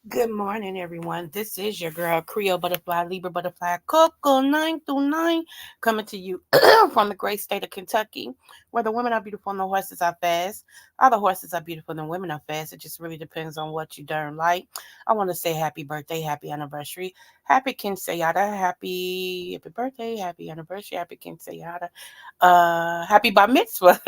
Good morning, everyone. This is your girl, Creole Butterfly, Libra Butterfly, Coco 9 through 9, coming to you from the great state of Kentucky, where the women are beautiful and the horses are fast. All the horses are beautiful and the women are fast. It just really depends on what you darn like. I want to say happy birthday, happy anniversary, happy quinceañera, happy birthday, happy anniversary, happy quinceañera, happy bar mitzvah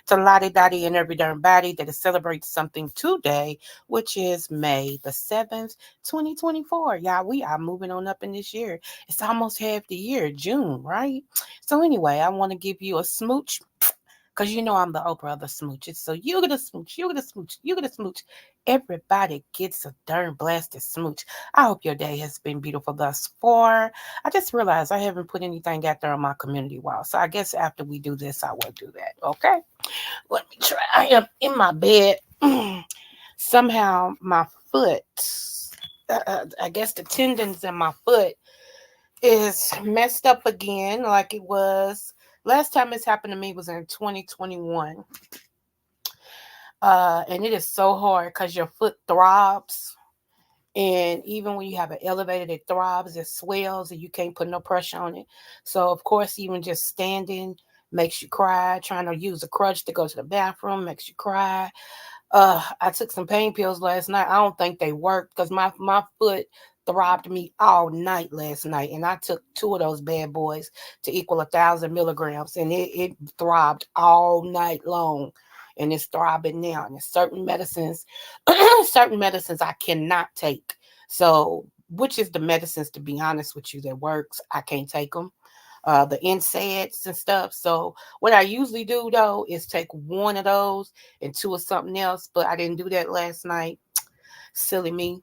to Lottie Dottie and every darn body that is celebrating something today, which is May the 7th, 2024. Y'all, we are moving on up in this year. It's almost half the year, June, right? So, anyway, I want to give you a smooch because you know I'm the Oprah of the smooches. So, you get a smooch, you get a smooch, you get a smooch. Everybody gets a darn blasted smooch. I hope your day has been beautiful thus far. I just realized I haven't put anything out there on my community wall. So, I guess after we do this, I will do that. Okay? Let me try. I am in my bed. Somehow my foot, I guess the tendons in my foot is messed up again like it was. Last time this happened to me was in 2021. And it is so hard because your foot throbs. And even when you have it elevated, it throbs, it swells, and you can't put no pressure on it. So, of course, even just standing makes you cry. Trying to use a crutch to go to the bathroom makes you cry. I took some pain pills last night. I don't think they worked because my foot throbbed me all night last night, and I took two of those bad boys to equal 1,000 milligrams, and it throbbed all night long, and it's throbbing now. And there's certain medicines, certain medicines I cannot take. So, which is the medicines, to be honest with you, that works? I can't take them, the NSAIDs and stuff. So what I usually do though is take one of those and two of something else, but I didn't do that last night. Silly me.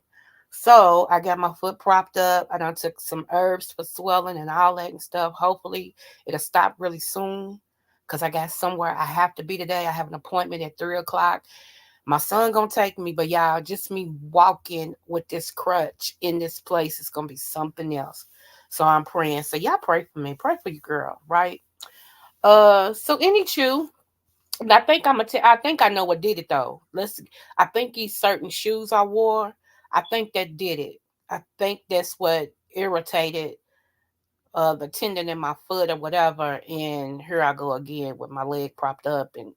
So I got my foot propped up. I done took some herbs for swelling and all that and stuff. Hopefully it'll stop really soon because I got somewhere I have to be today. I have an appointment at 3 o'clock. My son gonna take me, but y'all, just me walking with this crutch in this place is gonna be something else. So I'm praying. So y'all pray for me. Pray for your girl, right? So any chew. I think I think I know what did it though. I think these certain shoes I wore, I think that did it. I think that's what irritated the tendon in my foot or whatever. And here I go again with my leg propped up, and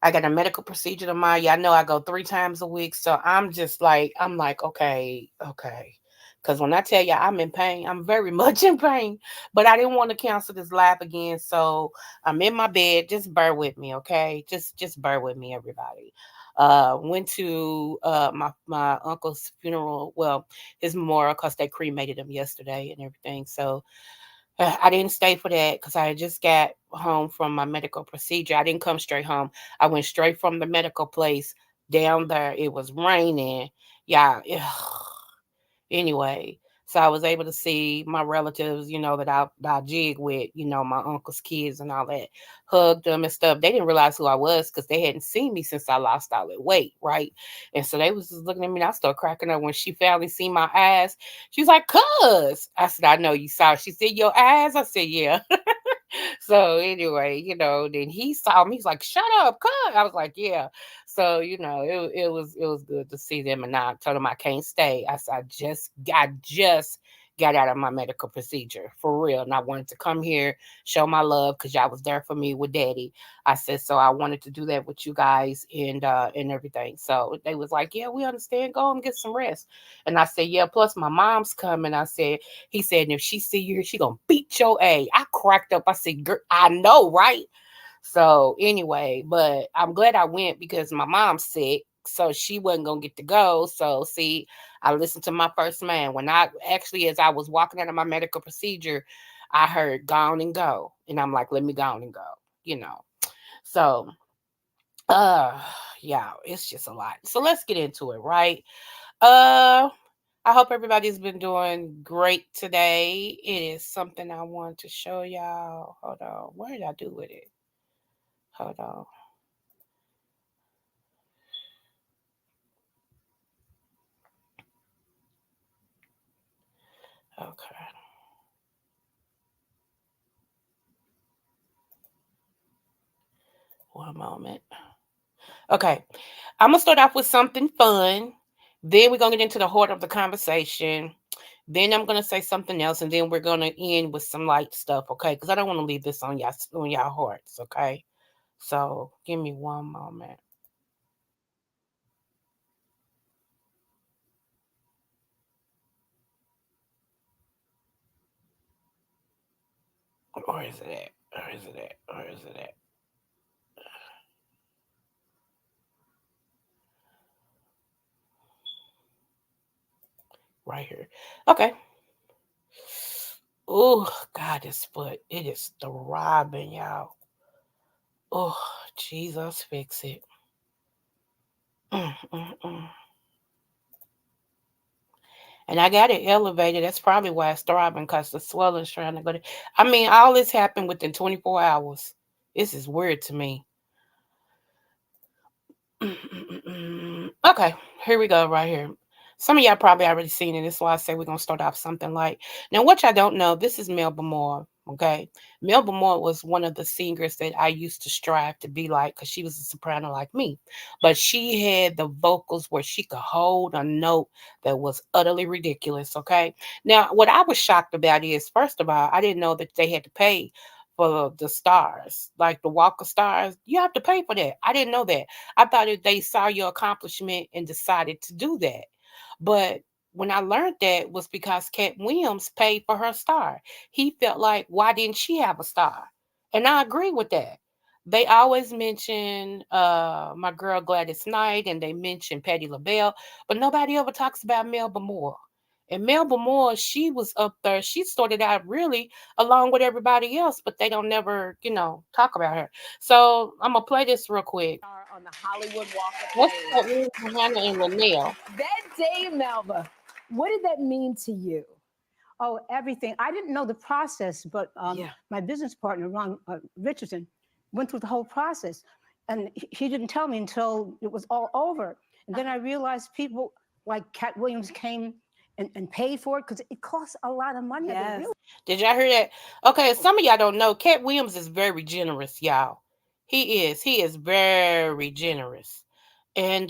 I got a medical procedure tomorrow. Y'all know I go 3 times a week. So I'm like, okay, okay. Because when I tell you I'm in pain, I'm very much in pain. But I didn't want to cancel this live again. So I'm in my bed. Just bear with me, okay? Just bear with me, everybody. Went to my uncle's funeral. Well, his memorial, because they cremated him yesterday and everything. So I didn't stay for that because I had just got home from my medical procedure. I didn't come straight home. I went straight from the medical place down there. It was raining. Yeah. Anyway, so I was able to see my relatives, that I jig with, my uncle's kids and all that, hugged them and stuff. They didn't realize who I was because they hadn't seen me since I lost all that weight, right? And so they was just looking at me and I started cracking up when she finally seen my eyes. She's like, "Cuz." I said, "I know you saw." She said, "Your eyes?" I said, "Yeah." So anyway, then he saw me. He's like, "Shut up, cuz." I was like, "Yeah." So it was good to see them, and I told them I can't stay. I just got out of my medical procedure for real, and I wanted to come here, show my love because y'all was there for me with Daddy. I said so. I wanted to do that with you guys and everything. So they was like, "Yeah, we understand. Go and get some rest." And I said, "Yeah." Plus my mom's coming. I said. He said, "And if she see you here, she gonna beat your A." I cracked up. I said, "Girl, I know, right?" So anyway, but I'm glad I went because my mom's sick, so she wasn't gonna get to go. So see, I listened to my first man. As I was walking out of my medical procedure, I heard "go on and go," and I'm like, "Let me go on and go," you know. So, uh, yeah, it's just a lot. So let's get into it, right? Uh, I hope everybody's been doing great today. It is something I want to show y'all. Hold on. What did I do with it? Hold on. Okay. One moment. Okay. I'm going to start off with something fun. Then we're going to get into the heart of the conversation. Then I'm going to say something else. And then we're going to end with some light stuff. Okay. Because I don't want to leave this on y'all hearts. Okay. So give me one moment. Or is it at? Or is it at? Or is it at? Right here. Okay. Oh, God, this foot. It is throbbing, y'all. Oh, Jesus, fix it. Mm, mm, mm. And I got it elevated. That's probably why it's throbbing because the swelling's trying to go. I mean, all this happened within 24 hours. This is weird to me. Okay, here we go, right here. Some of y'all probably already seen it. That's why I say we're gonna start off something like now. What y'all don't know, this is Melba Moore. Okay, Melba Moore was one of the singers that I used to strive to be like because she was a soprano like me, but she had the vocals where she could hold a note that was utterly ridiculous. Okay, now what I was shocked about is first of all, I didn't know that they had to pay for the stars, like the Walk of Stars. You have to pay for that. I didn't know that. I thought if they saw your accomplishment and decided to do that. But when I learned that was because Cat Williams paid for her star. He felt like, why didn't she have a star? And I agree with that. They always mention my girl Gladys Knight and they mention Patti LaBelle, but nobody ever talks about Melba Moore. And Melba Moore, she was up there. She started out really along with everybody else, but they don't never, talk about her. So I'm gonna play this real quick. On the Hollywood Walk of What's that Fame. mean for Hannah and Linnell? That day, Melba, what did that mean to you? Oh, everything. I didn't know the process, but Yeah. my business partner, Ron Richardson, went through the whole process. And he didn't tell me until it was all over. And then I realized people like Cat Williams came and paid for it because it costs a lot of money. They Yes. really. Did y'all hear that? Okay, some of y'all don't know. Cat Williams is very generous, y'all. He is. He is very generous. And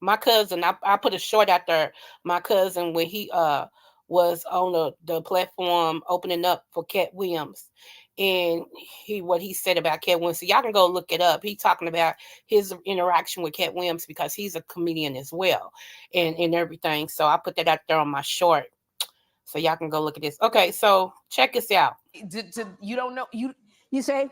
my cousin, I put a short out there. My cousin when he was on the platform opening up for Cat Williams. And what he said about Cat Williams. So y'all can go look it up. He talking about his interaction with Cat Williams because he's a comedian as well and everything. So I put that out there on my short. So y'all can go look at this. Okay, so check this out. You don't know you. You say,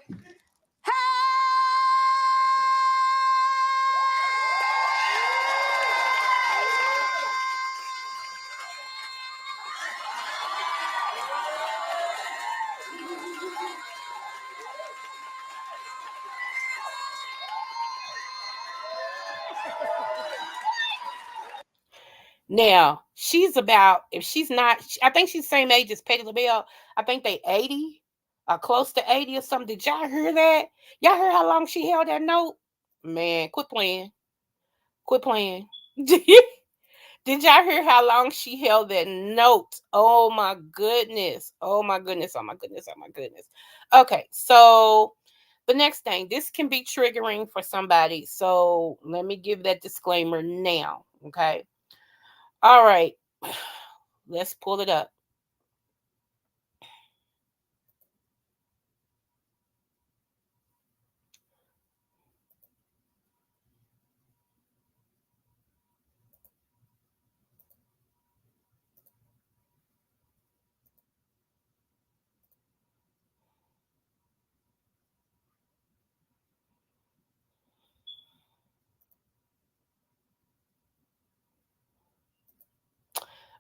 Now, she's about, if she's not, I think she's the same age as Patti LaBelle. I think they 80 or close to 80 or something. Did y'all hear that? Y'all heard how long she held that note? Man, quit playing. Quit playing. Did y'all hear how long she held that note? Oh my goodness. Oh my goodness. Oh my goodness. Oh my goodness. Okay, so the next thing, this can be triggering for somebody. So let me give that disclaimer now. Okay. All right. Let's pull it up.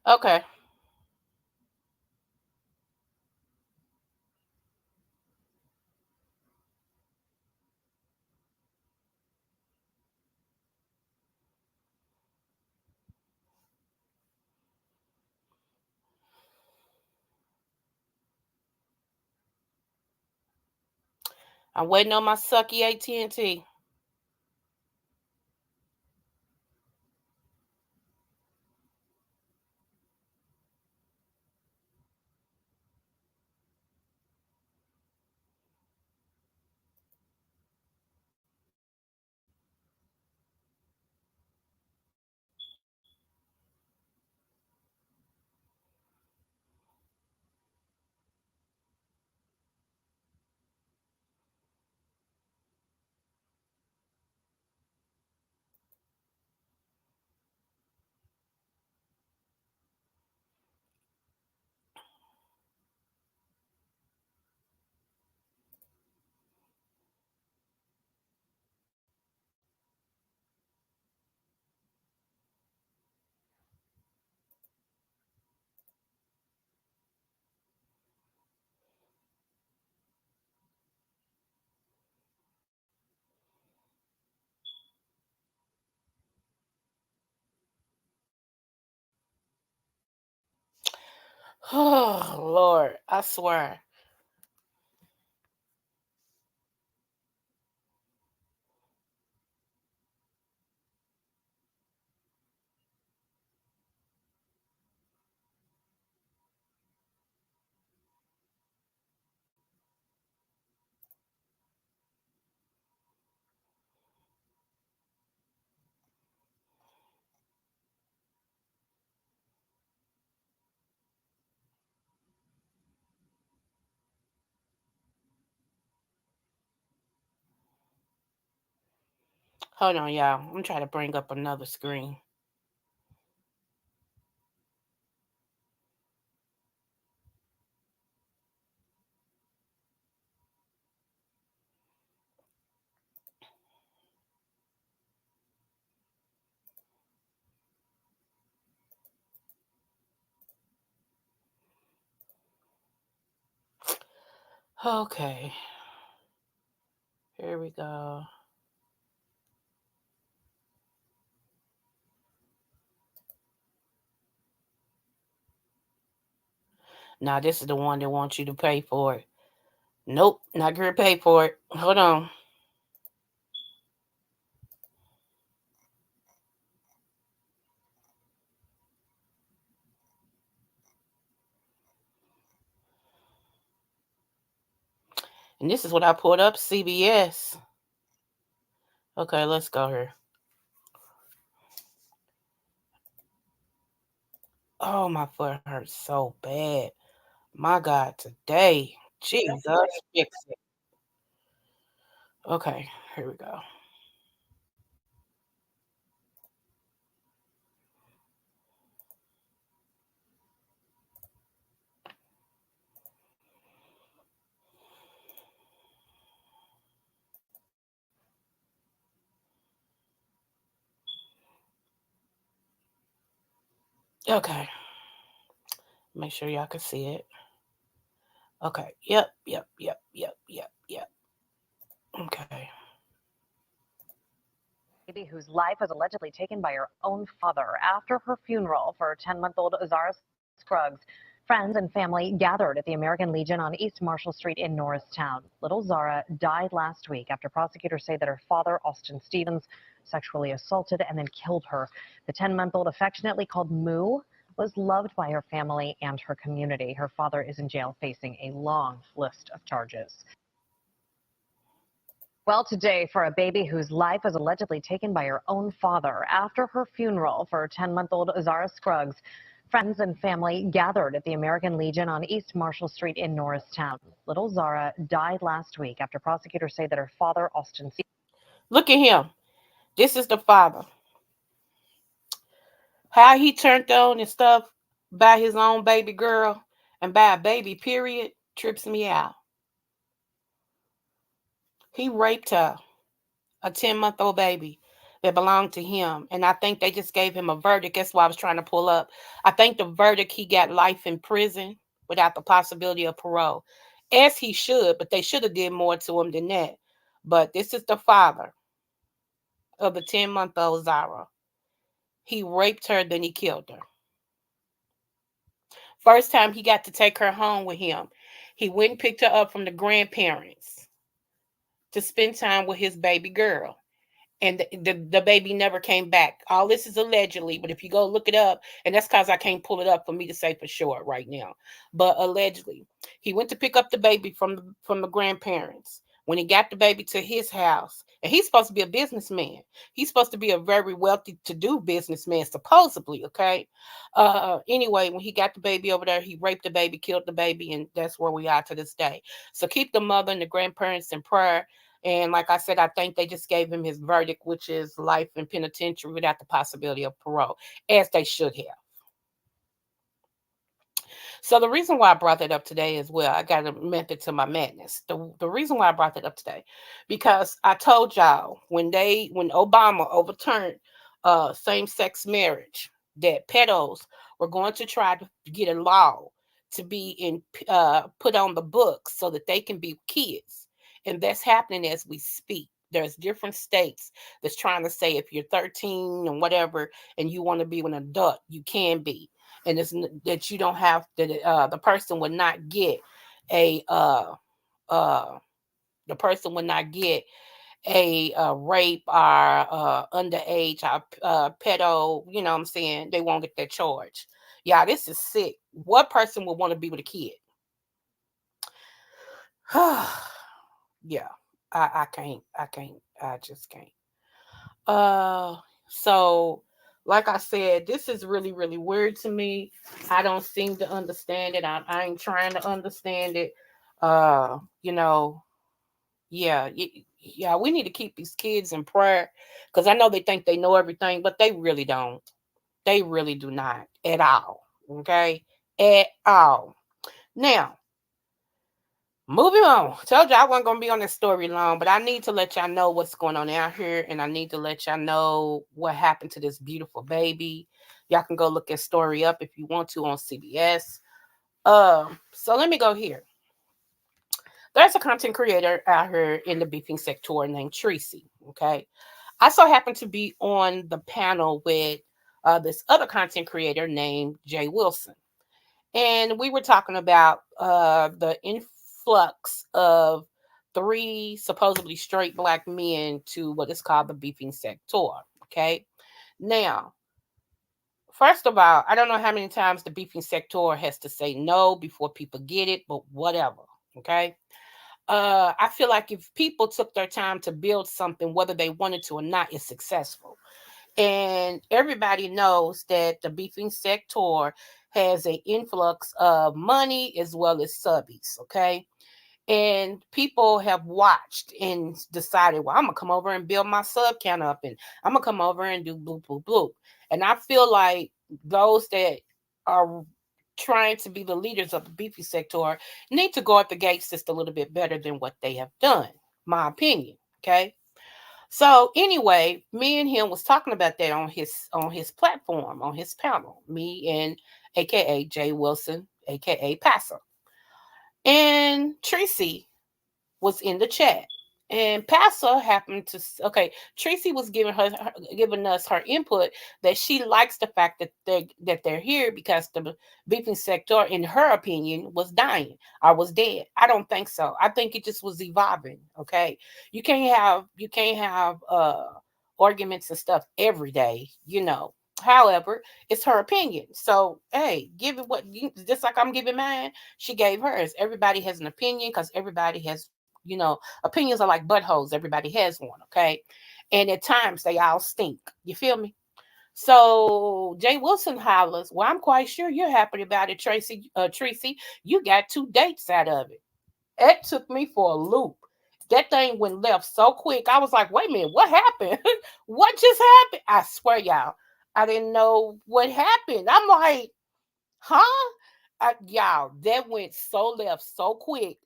Okay. I'm waiting on my sucky AT&T. Oh, Lord. I swear. Hold on, y'all. I'm trying to bring up another screen. Okay. Here we go. Now, this is the one that wants you to pay for it. Nope, not gonna pay for it. Hold on. And this is what I pulled up, CBS. Okay, let's go here. Oh, my foot hurts so bad. My God, today. Jesus, fix it. Okay, here we go. Okay, make sure y'all can see it. Okay, yep. Okay. Baby whose life was allegedly taken by her own father after her funeral for 10-month-old Azara Scruggs. Friends and family gathered at the American Legion on East Marshall Street in Norristown. Little Zara died last week after prosecutors say that her father, Austin Stevens, sexually assaulted and then killed her. The 10-month-old, affectionately called Moo, was loved by her family and her community. Her father is in jail facing a long list of charges. Well, today, for a baby whose life was allegedly taken by her own father after her funeral for 10-month-old Azara Scruggs, friends and family gathered at the American Legion on East Marshall Street in Norristown. Little Zara died last week after prosecutors say that her father, Austin. Look at him. This is the father. How he turned on and stuff by his own baby girl and by a baby, period, trips me out. He raped her, a 10-month-old baby that belonged to him. And I think they just gave him a verdict. That's why I was trying to pull up. I think the verdict, he got life in prison without the possibility of parole. As he should, but they should have did more to him than that. But this is the father of the 10-month-old Zara. He raped her, then he killed her. First time he got to take her home with him, he went and picked her up from the grandparents to spend time with his baby girl. And the baby never came back. All this is allegedly, but if you go look it up, and that's because I can't pull it up for me to say for sure right now, but allegedly, he went to pick up the baby from the grandparents. When he got the baby to his house, and he's supposed to be a businessman, he's supposed to be a very wealthy to do businessman, supposedly. Okay, anyway, when he got the baby over there, he raped the baby, killed the baby, and that's where we are to this day. So keep the mother and the grandparents in prayer. And like I said, I think they just gave him his verdict, which is life in penitentiary without the possibility of parole, as they should have. So the reason why I brought that up today as well, I got a method to my madness. The reason why I brought that up today, because I told y'all when Obama overturned same sex marriage, that pedos were going to try to get a law to be in put on the books so that they can be kids, and that's happening as we speak. There's different states that's trying to say if you're 13 and whatever, and you want to be an adult, you can be, and that you don't have that the person would not get a uh the person would not get a rape or underage or pedo, you know what I'm saying, they won't get that charge. Yeah, this is sick. What person would want to be with a kid? Yeah, I just can't. uh so like I said, this is really weird to me. I don't seem to understand it. I ain't trying to understand it. You know, yeah, yeah, we need to keep these kids in prayer, because I know they think they know everything, but they really don't. They really do not at all. Okay, at all. Now, moving on. Told you I wasn't gonna be on this story long, but I need to let y'all know what's going on out here, and I need to let y'all know what happened to this beautiful baby. Y'all can go look that story up if you want to on CBS. So let me go here. There's a content creator out here in the beefing sector named Tracy. Okay, I so happen to be on the panel with this other content creator named Jay Wilson, and we were talking about the influx of three supposedly straight black men to what is called the beefing sector. Okay, now, first of all, I don't know how many times the beefing sector has to say no before people get it, but whatever. Okay, I feel like if people took their time to build something, whether they wanted to or not, it's successful. And everybody knows that the beefing sector has an influx of money as well as subbies. Okay, and people have watched and decided, well, I'm gonna come over and build my sub count up, and I'm gonna come over and do blue, blue, blue. And I feel like those that are trying to be the leaders of the beefy sector need to guard the gates just a little bit better than what they have done. My opinion. Okay. So anyway, me and him was talking about that on his platform, on his panel. Me and AKA Jay Wilson, AKA Passer. And Tracy was in the chat. And Pastor happened to okay. Tracy was giving us her input that she likes the fact that they're here because the beefing sector, in her opinion, was dying or was dead. I don't think so. I think it just was evolving. Okay, you can't have arguments and stuff every day. However, it's her opinion. So hey, give it just like I'm giving mine. She gave hers. Everybody has an opinion because everybody has opinions are like buttholes. Everybody has one, okay? And at times they all stink. You feel me? So Jay Wilson hollers, well, I'm quite sure you're happy about it, Tracy. Tracy, you got 2 dates out of it. It took me for a loop. That thing went left so quick. I was like, wait a minute, what happened? What just happened? I swear, y'all, I didn't know what happened. I'm like, huh? Y'all, that went so left so quick.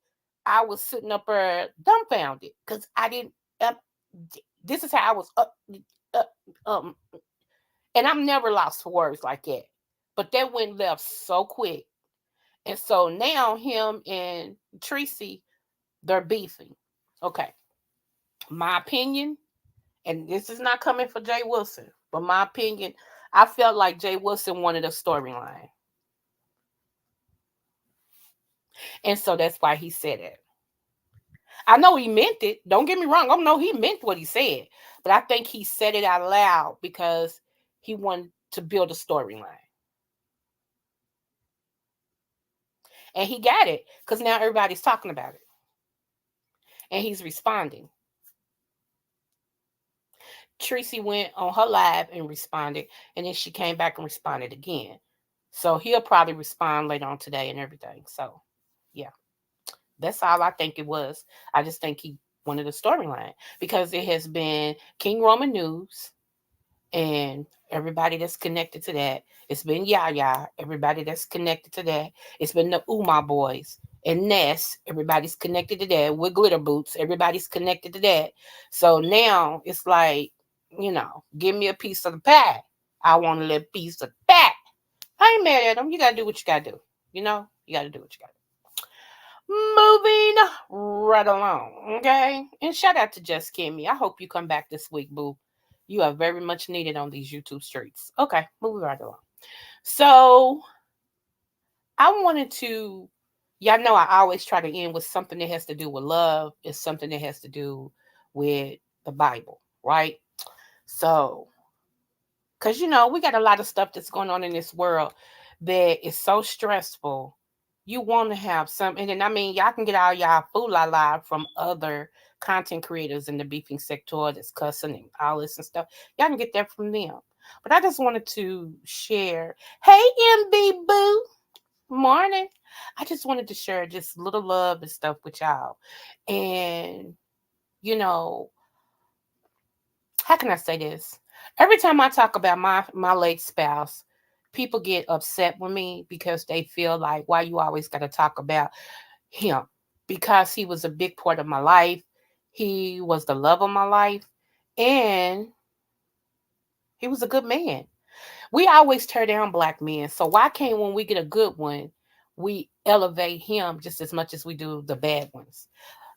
I was sitting up there dumbfounded because I didn't. This is how I was up, uh, um, and I'm never lost for words like that. But that went left so quick, and so now him and Tracy, they're beefing. Okay, my opinion, and this is not coming for Jay Wilson, but my opinion, I felt like Jay Wilson wanted a storyline, and so that's why he said it. I know he meant it. Don't get me wrong. I know he meant what he said. But I think he said it out loud because he wanted to build a storyline. And he got it because now everybody's talking about it. And he's responding. Tracy went on her live and responded. And then she came back and responded again. So he'll probably respond later on today and everything. So, yeah. That's all I think it was. I just think he wanted a storyline because it has been King Roman News and everybody that's connected to that. It's been Yaya, everybody that's connected to that. It's been the Uma Boys and Ness, everybody's connected to that. With Glitter Boots, everybody's connected to that. So now it's like, give me a piece of the pie. I want a little piece of that. I ain't mad at them. You gotta do what you gotta do. You gotta do what you gotta do. Moving right along, okay? And shout out to Just Kimmy. I hope you come back this week, boo. You are very much needed on these YouTube streets. Okay, moving right along. So I wanted to, y'all know I always try to end with something that has to do with love. It's something that has to do with the Bible, right? So, because we got a lot of stuff that's going on in this world that is so stressful. You want to have some, and then y'all can get all y'all fool la la from other content creators in the beefing sector that's cussing and all this and stuff. Y'all can get that from them. But I just wanted to share. Hey, MB Boo, morning. I just wanted to share just little love and stuff with y'all, and you know how can I say this? Every time I talk about my late spouse, people get upset with me because they feel like why you always got to talk about him because he was a big part of my life. He was the love of my life and he was a good man. We always tear down black men. So why can't when we get a good one, we elevate him just as much as we do the bad ones?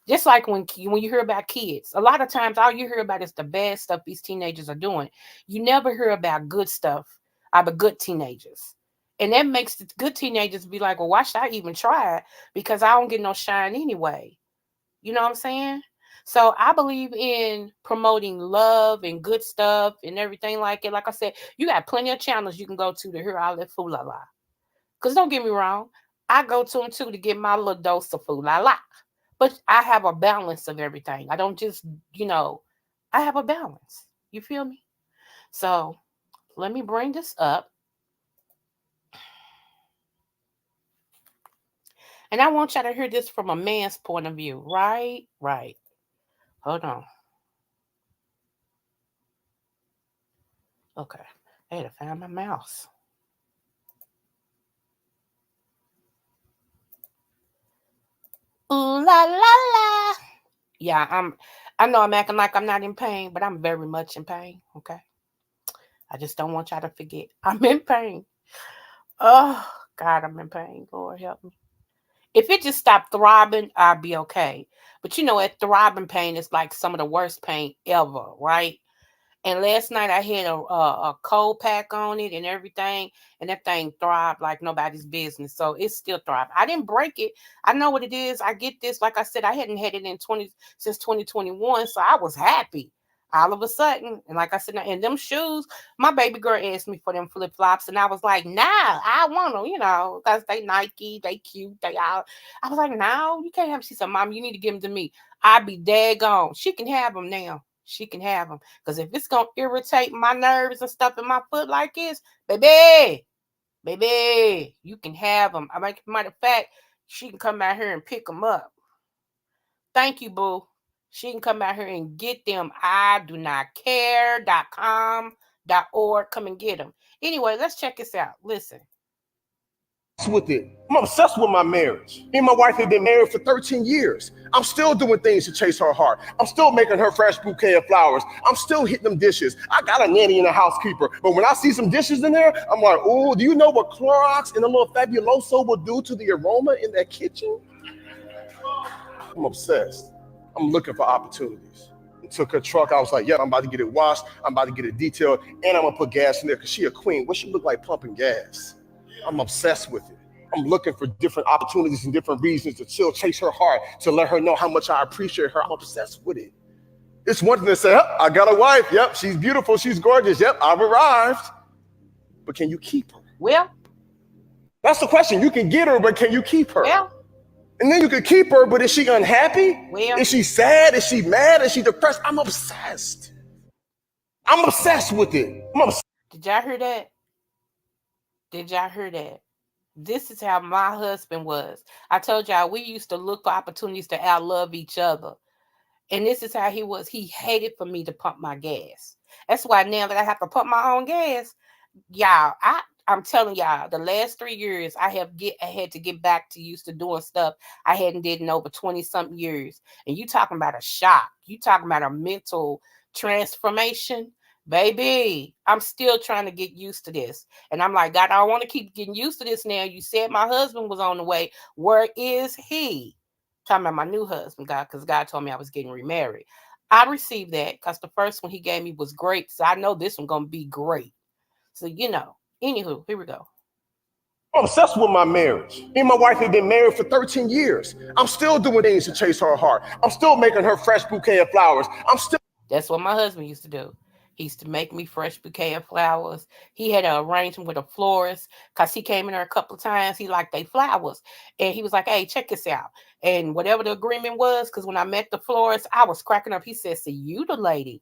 Just like when you hear about kids, a lot of times all you hear about is the bad stuff these teenagers are doing. You never hear about good stuff out of good teenagers. And that makes the good teenagers be like, well, why should I even try? Because I don't get no shine anyway. You know what I'm saying? So I believe in promoting love and good stuff and everything like it. Like I said, you got plenty of channels you can go to hear all that fool la la. Because don't get me wrong, I go to them too to get my little dose of fool la la. but I have a balance of everything. I don't just, you know, I have a balance. You feel me? So let me bring this up. And I want y'all to hear this from a man's point of view. Right? Right. Hold on. Okay. I had to find my mouse. Ooh la la la. Yeah, I know I'm acting like I'm not in pain, but I'm very much in pain. Okay. I just don't want y'all to forget. I'm in pain. Oh God, I'm in pain. Lord help me. If it just stopped throbbing, I'd be okay. But you know, that throbbing pain is like some of the worst pain ever, right? And last night I had a cold pack on it and everything, and that thing throbbed like nobody's business. So it's still throbbing. I didn't break it. I know what it is. I get this. Like I said, I hadn't had it in 20 since 2021, so I was happy. All of a sudden, and like I said, and them shoes, my baby girl asked me for them flip flops, and I was like, "Nah, I want them," because they Nike, they cute, they all. I was like, "No, you can't have." 'Em." She said, "Mom, you need to give them to me." I be daggone. She can have them now. She can have them. Because if it's going to irritate my nerves and stuff in my foot like this, baby, you can have them. Matter of fact, she can come out here and pick them up. Thank you, boo. She can come out here and get them. I do not care.com.org. Come and get them. Anyway, let's check this out. Listen. With it. I'm obsessed with my marriage. Me and my wife have been married for 13 years. I'm still doing things to chase her heart. I'm still making her fresh bouquet of flowers. I'm still hitting them dishes. I got a nanny and a housekeeper, but when I see some dishes in there, I'm like, oh, do you know what Clorox and a little Fabuloso will do to the aroma in that kitchen? I'm obsessed. I'm looking for opportunities. And took her truck. I was like, yeah, I'm about to get it washed. I'm about to get it detailed, and I'm gonna put gas in there because she a queen. What she look like pumping gas? I'm obsessed with it. I'm looking for different opportunities and different reasons to still chase her heart, to let her know how much I appreciate her. I'm obsessed with it. It's one thing to say, I got a wife. Yep, she's beautiful. She's gorgeous. Yep, I've arrived. But can you keep her? Well, that's the question. You can get her, but can you keep her? Well, and then you can keep her, but is she unhappy? Well, is she sad? Is she mad? Is she depressed? I'm obsessed. I'm obsessed with it. Did y'all hear that? Did y'all hear that? This is how my husband was. I told y'all we used to look for opportunities to outlove each other. And this is how he was. He hated for me to pump my gas. That's why now that I have to pump my own gas, y'all, I'm telling y'all, the last 3 years I had to get back to used to doing stuff I hadn't did in over 20 something years. And you talking about a shock. You talking about a mental transformation. Baby, I'm still trying to get used to this. And I'm like, God, I want to keep getting used to this now. You said my husband was on the way. Where is he? Talking about my new husband, God, because God told me I was getting remarried. I received that because the first one he gave me was great. So I know this one going to be great. So, anywho, here we go. I'm obsessed with my marriage. Me and my wife have been married for 13 years. I'm still doing things to chase her heart. I'm still making her fresh bouquet of flowers. That's what my husband used to do. He used to make me fresh bouquet of flowers. He had an arrangement with a florist because he came in there a couple of times. He liked they flowers. And he was like, hey, check this out. And whatever the agreement was, because when I met the florist, I was cracking up. He said, so you the lady.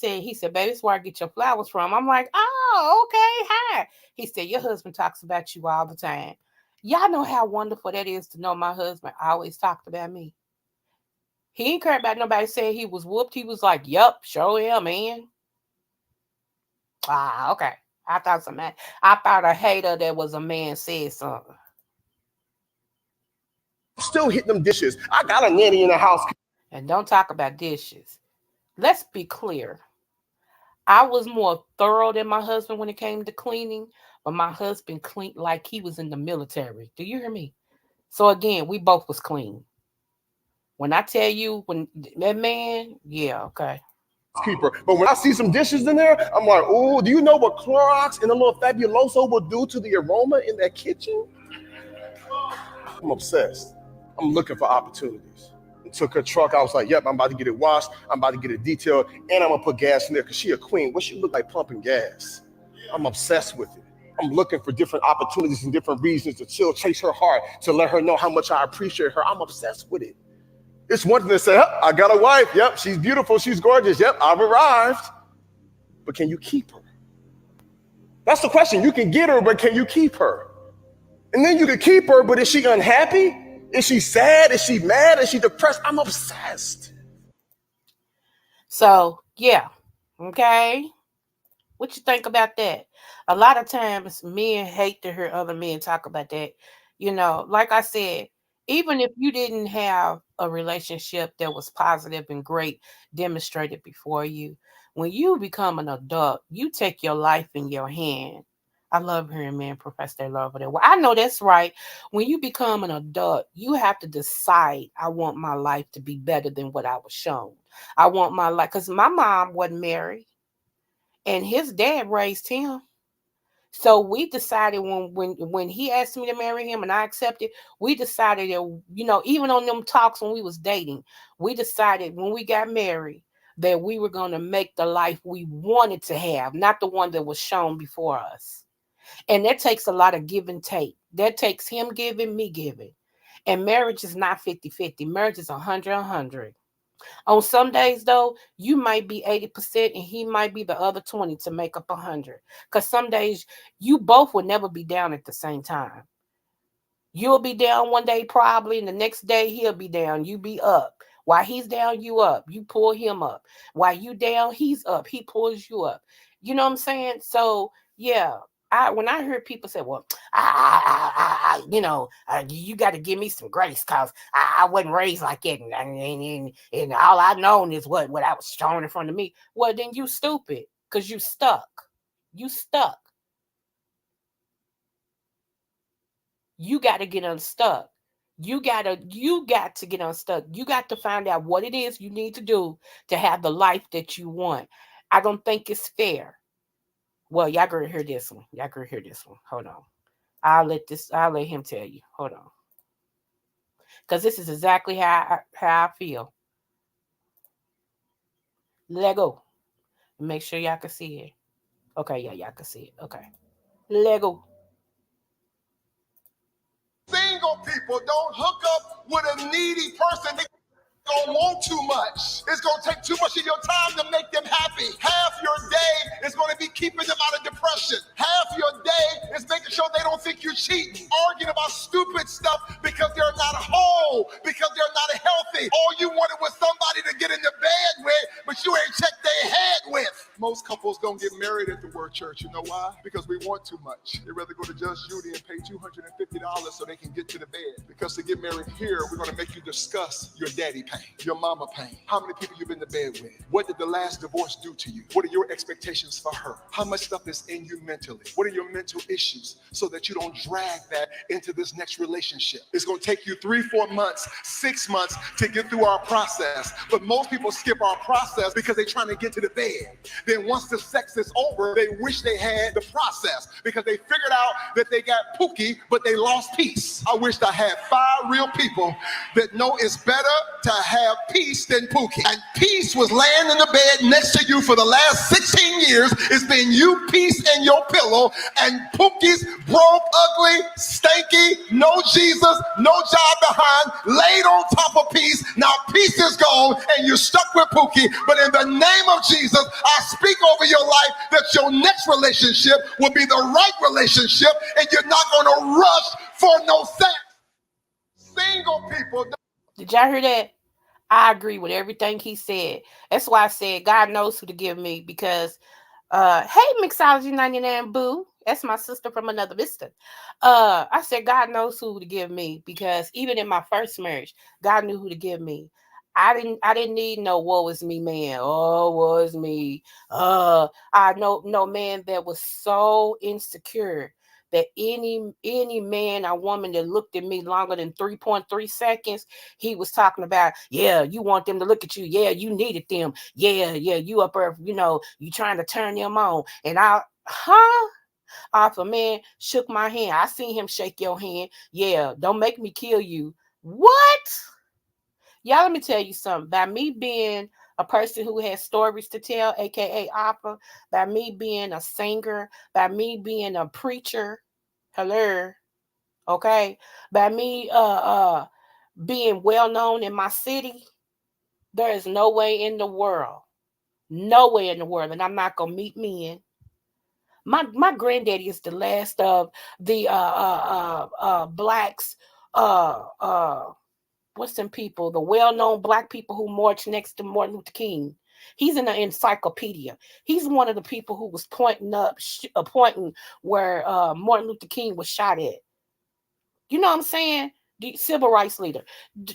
He said, baby, it's where I get your flowers from. I'm like, oh, okay, hi. He said, your husband talks about you all the time. Y'all know how wonderful that is to know my husband always talked about me. He didn't care about nobody saying he was whooped. He was like, yup, show him, man. Okay. I thought a hater that was a man said something. Still hitting them dishes. I got a nanny in the house. And don't talk about dishes. Let's be clear. I was more thorough than my husband when it came to cleaning, but my husband cleaned like he was in the military. Do you hear me? So again, we both was clean. When I tell you, when that man, yeah, okay. Keeper. But when I see some dishes in there, I'm like, oh, do you know what Clorox and a little Fabuloso will do to the aroma in that kitchen? I'm obsessed. I'm looking for opportunities. And took her truck. I was like, yep, I'm about to get it washed. I'm about to get it detailed, and I'm gonna put gas in there because she a queen. What she look like pumping gas? I'm obsessed with it. I'm looking for different opportunities and different reasons to still chase her heart, to let her know how much I appreciate her. I'm obsessed with it. It's one thing to say, oh, I got a wife. Yep, she's beautiful. She's gorgeous. Yep, I've arrived. But can you keep her? That's the question. You can get her, but can you keep her? And then you can keep her, but is she unhappy? Is she sad? Is she mad? Is she depressed? I'm obsessed. So, yeah. Okay. What you think about that? A lot of times men hate to hear other men talk about that. Like I said, even if you didn't have a relationship that was positive and great demonstrated before you, when you become an adult, you take your life in your hand. I love hearing men profess their love for that. Well, I know that's right. When you become an adult, you have to decide, I want my life to be better than what I was shown. I want my life, because my mom wasn't married and his dad raised him. So we decided when he asked me to marry him and I accepted, we decided that, even on them talks when we was dating, we decided when we got married that we were going to make the life we wanted to have, not the one that was shown before us. And that takes a lot of give and take. That takes him giving, me giving. And marriage is not 50-50. Marriage is 100-100. On some days, though, you might be 80% and he might be the other 20 to make up 100. Because some days you both will never be down at the same time. You'll be down one day probably, and the next day he'll be down. You be up. While he's down, you up. You pull him up. While you down, he's up. He pulls you up. You know what I'm saying? So yeah, when I hear people say, "Well, you got to give me some grace because I wasn't raised like that, and all I known is what I was shown in front of me." Well, then you stupid because you stuck. You stuck. You got to get unstuck. You got to get unstuck. You got to find out what it is you need to do to have the life that you want. I don't think it's fair. Well, y'all gonna hear this one. Y'all gonna hear this one. Hold on. I'll let him tell you. Hold on. Because this is exactly how I feel. Lego. Make sure y'all can see it. Okay, yeah, y'all can see it. Okay. Lego. Single people don't hook up with a needy person. They don't want too much. It's gonna take too much of your time to make them happy. Half your day is gonna be keeping them out of depression. Half your day is making sure they don't think you're cheating, arguing about stupid stuff because they're not whole, because they're not healthy. All you wanted was somebody to get in the bed with, but you ain't checked their head with. Most couples don't get married at the word church. You know why? Because we want too much. They'd rather go to Judge Judy and pay $250 so they can get to the bed. Because to get married here, we're gonna make you discuss your daddy pain, your mama pain, how many people you've been to bed with, what did the last divorce do to you, what are your expectations for her, how much stuff is in you mentally, what are your mental issues, so that you don't drag that into this next relationship. It's going to take you 3-4 months, 6 months to get through our process, but most people skip our process because they're trying to get to the bed. Then once the sex is over, they wish they had the process because they figured out that they got pookie, but they lost peace. I wished I had 5 real people that know it's better to have peace than pookie. And peace was laying in the bed next to you for the last 16 years. It's been you, peace, and your pillow. And pookie's broke, ugly, stanky, no Jesus, no job behind, laid on top of peace. Now peace is gone and you're stuck with pookie. But in the name of Jesus, I speak over your life that your next relationship will be the right relationship and you're not going to rush for no sex. Single people. Did y'all hear that? I agree with everything he said. That's why I said God knows who to give me because hey Mixology 99 Boo. That's my sister from another vista. I said God knows who to give me because even in my first marriage, God knew who to give me. I didn't need no woe is me man. Oh, woe is me. I know no man that was so insecure that any man or woman that looked at me longer than 3.3 seconds, he was talking about, yeah, you want them to look at you. Yeah, you needed them. Yeah, you up there, you trying to turn them on. And off a man shook my hand. I seen him shake your hand. Yeah, don't make me kill you. What? Y'all, let me tell you something. By me being a person who has stories to tell, aka Alpha, by me being a singer, by me being a preacher, hello, okay, by me being well known in my city, there is no way in the world, no way in the world, and I'm not gonna meet men. My granddaddy is the last of the blacks, uh uh what's them people, the well-known black people who marched next to Martin Luther King. He's in the encyclopedia. He's one of the people who was pointing where Martin Luther King was shot at. You know what I'm saying? The civil rights leader.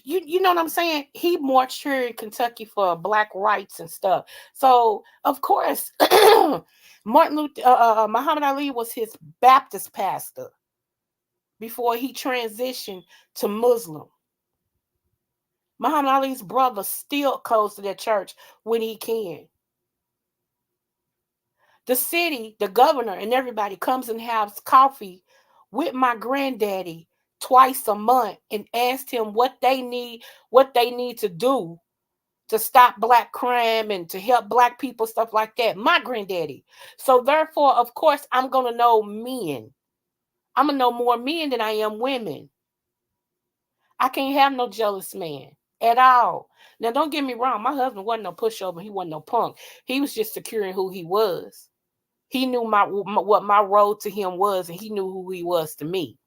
You know what I'm saying? He marched here in Kentucky for black rights and stuff. So of course, Muhammad Ali was his Baptist pastor before he transitioned to Muslim. Muhammad Ali's brother still goes to that church when he can. The city, the governor, and everybody comes and has coffee with my granddaddy twice a month and asked him what they need to do to stop black crime and to help black people, stuff like that. My granddaddy. So therefore, of course, I'm gonna know men. I'm gonna know more men than I am women. I can't have no jealous man at all. Now, don't get me wrong. My husband wasn't no pushover. He wasn't no punk. He was just securing who he was. He knew what my role to him was, and he knew who he was to me.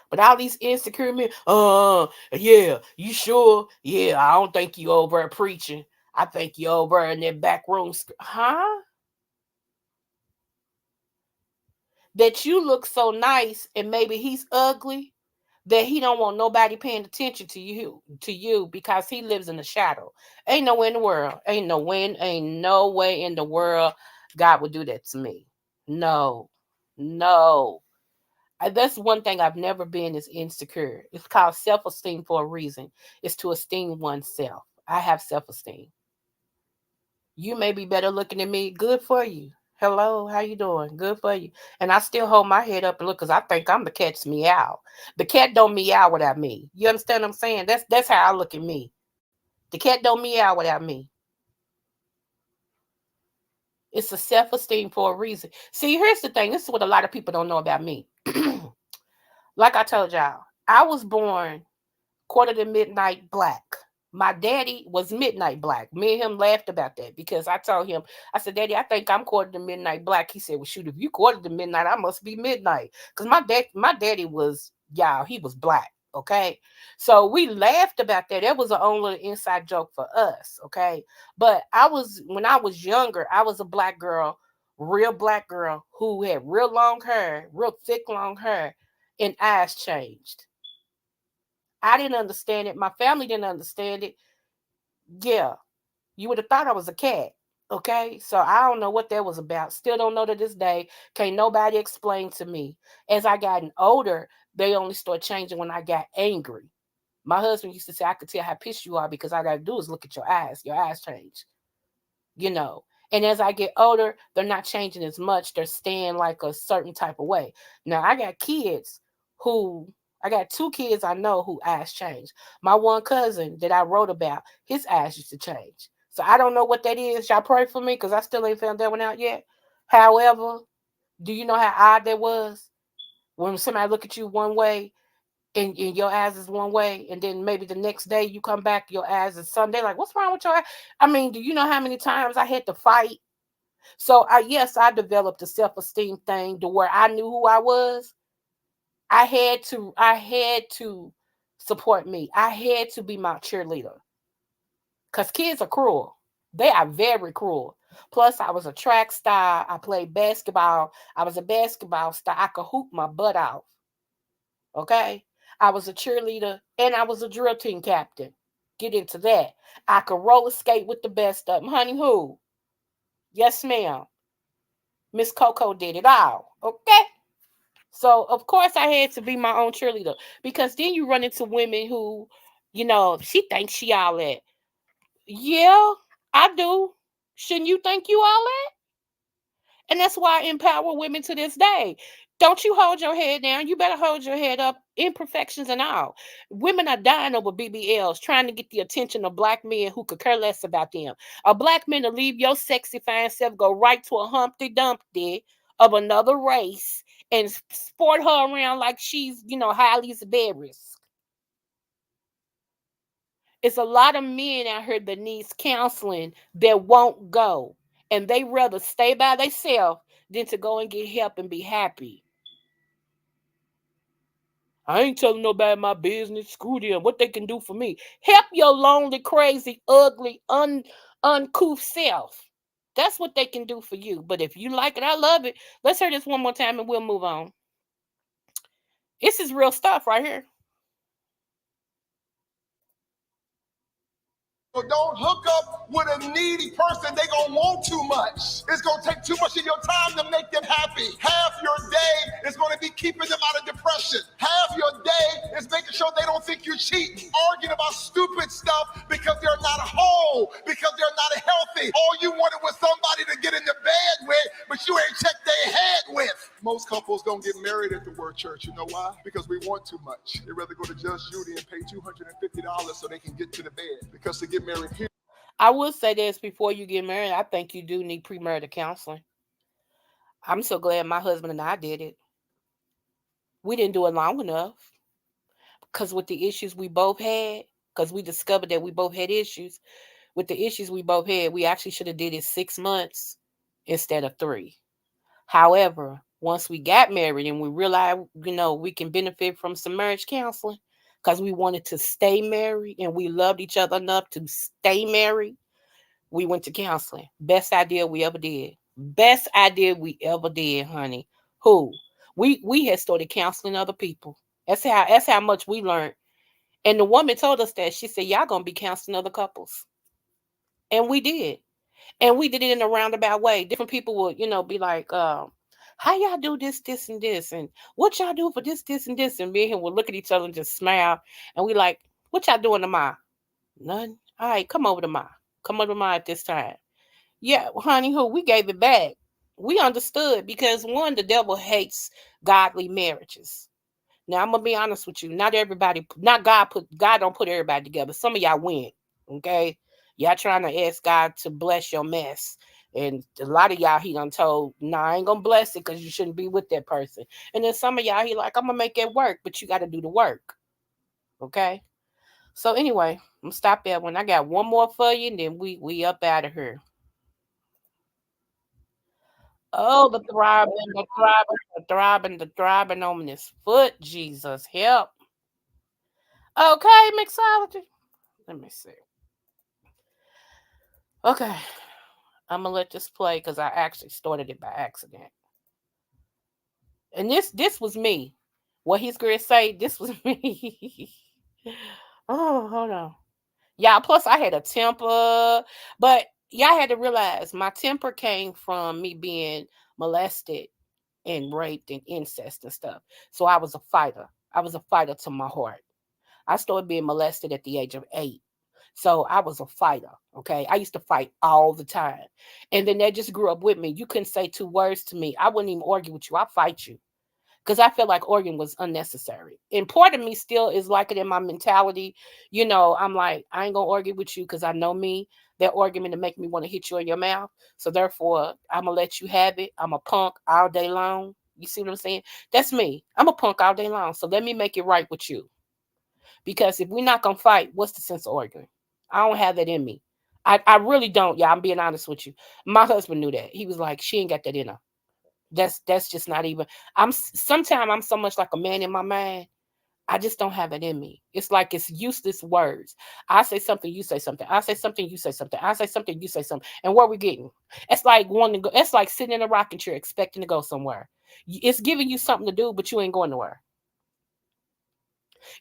But all these insecure men, yeah, you sure? Yeah, I don't think you over there preaching. I think you over in that back room, huh? That you look so nice, and maybe he's ugly, that he don't want nobody paying attention to you because he lives in the shadow. Ain't no way in the world. Ain't no way in the world God would do that to me. No. No. That's one thing I've never been is insecure. It's called self-esteem for a reason. It's to esteem oneself. I have self-esteem. You may be better looking than me. Good for you. Hello, how you doing? Good for you. And I still hold my head up and look because I think I'm the cat's meow. The cat don't meow without me. You understand what I'm saying? That's how I look at me. The cat don't meow without me. It's a self-esteem for a reason. See, here's the thing. This is what a lot of people don't know about me. Like I told y'all, I was born quarter to midnight black. My daddy was midnight black. Me and him laughed about that because I told him, I said, Daddy, I think I'm quarter to midnight black. He said, well, shoot, if you quarter to midnight, I must be midnight. Because my daddy was, y'all, he was black. Okay. So we laughed about that. That was our own little inside joke for us. Okay. But when I was younger, I was a real black girl who had real long hair, real thick long hair, and eyes changed. I didn't understand it. My family didn't understand it. Yeah, you would have thought I was a cat. Okay, so I don't know what that was about. Still don't know to this day. Can't nobody explain to me. As I gotten older, they only start changing when I got angry. My husband used to say I could tell how pissed you are because all I gotta do is look at your eyes. Your eyes change. You know. And as I get older, they're not changing as much. They're staying like a certain type of way. Now who I got two kids I know who eyes change. My one cousin that I wrote about, his eyes used to change. So I don't know what that is. Y'all pray for me because I still ain't found that one out yet. However, do you know how odd that was? When somebody look at you one way and your eyes is one way, and then maybe the next day you come back, your eyes is Sunday. Like, what's wrong with your eye? I mean, do you know how many times I had to fight? So yes, I developed a self-esteem thing to where I knew who I was. I had to support me. I had to be my cheerleader. Because kids are cruel. They are very cruel. Plus, I was a track star. I played basketball. I was a basketball star. I could hoop my butt off. Okay? I was a cheerleader and I was a drill team captain. Get into that. I could roller skate with the best of them. Honey, who? Yes, ma'am. Miss Coco did it all. Okay? So, of course, I had to be my own cheerleader because then you run into women who, she thinks she all that. Yeah, I do. Shouldn't you think you all that? And that's why I empower women to this day. Don't you hold your head down. You better hold your head up, imperfections and all. Women are dying over BBLs, trying to get the attention of black men who could care less about them. A black man to leave your sexy fine self, go right to a Humpty Dumpty of another race and sport her around like she's, highly embarrassed. It's a lot of men out here that needs counseling that won't go. And they rather stay by themselves than to go and get help and be happy. I ain't telling nobody my business. Screw them. What they can do for me. Help your lonely, crazy, ugly, uncouth self. That's what they can do for you. But if you like it, I love it. Let's hear this one more time and we'll move on. This is real stuff right here. So don't hook up with a needy person. They gonna want too much. It's gonna take too much of your time to make them happy. Half your day is gonna be keeping them out of depression. Half your day is making sure they don't think you're cheating, arguing about stupid stuff because they're not whole, because they're not healthy. All you wanted was somebody to get in the bed with, but you ain't checked their head with. Most couples don't get married at the word church. You know why? Because we want too much. They rather go to Judge Judy and pay $250 so they can get to the bed. Because to get married here. I will say this before you get married, I think you do need premarital counseling. I'm so glad my husband and I did it. We didn't do it long enough because with the issues we both had, because we discovered that we both had issues. With the issues we both had, we actually should have did it 6 months instead of 3. However, once we got married and we realized, we can benefit from some marriage counseling because we wanted to stay married and we loved each other enough to stay married, we went to counseling. Best idea we ever did. Best idea we ever did, honey. Who? We had started counseling other people. That's how much we learned. And the woman told us that. She said, y'all gonna be counseling other couples. And we did. And we did it in a roundabout way. Different people would, be like, how y'all do this, this, and this, and what y'all do for this, this, and this, and me and him would look at each other and just smile, and we like, what y'all doing tomorrow? Nothing. All right, come over tomorrow. Come over tomorrow at this time. Yeah, honey, who we gave it back. We understood because one, the devil hates godly marriages. Now I'm gonna be honest with you. Not everybody, not God don't put everybody together. Some of y'all win. Okay. Y'all trying to ask God to bless your mess. And a lot of y'all he done told, nah, I ain't gonna bless it because you shouldn't be with that person. And then some of y'all he like, I'm gonna make it work, but you gotta do the work. Okay. So anyway, I'm gonna stop there when I got one more for you, and then we up out of here. Oh, the throbbing on this foot. Jesus, help. Okay, mixology. Let me see. Okay, I'm gonna let this play because I actually started it by accident. And this was me. What he's gonna say, this was me. Oh, hold on. Yeah, plus I had a temper, but y'all had to realize my temper came from me being molested and raped and incest and stuff. So I was a fighter. I was a fighter to my heart. I started being molested at the age of 8. So I was a fighter. Okay. I used to fight all the time. And then that just grew up with me. You couldn't say 2 words to me. I wouldn't even argue with you. I'll fight you. Because I felt like arguing was unnecessary. And part of me still is like it in my mentality. I'm like, I ain't gonna argue with you because I know me. That argument to make me want to hit you in your mouth. So therefore, I'm gonna let you have it. I'm a punk all day long. You see what I'm saying? That's me. I'm a punk all day long. So let me make it right with you. Because if we're not gonna fight, what's the sense of arguing? I don't have that in me. I really don't. Yeah, I'm being honest with you. My husband knew that. He was like, she ain't got that in her. That's just not even. Sometimes I'm so much like a man in my mind. I just don't have it in me. It's like it's useless words. I say something, you say something. I say something, you say something. I say something, you say something. And where we getting? It's like wanting to go. It's like sitting in a rocking chair expecting to go somewhere. It's giving you something to do, but you ain't going nowhere.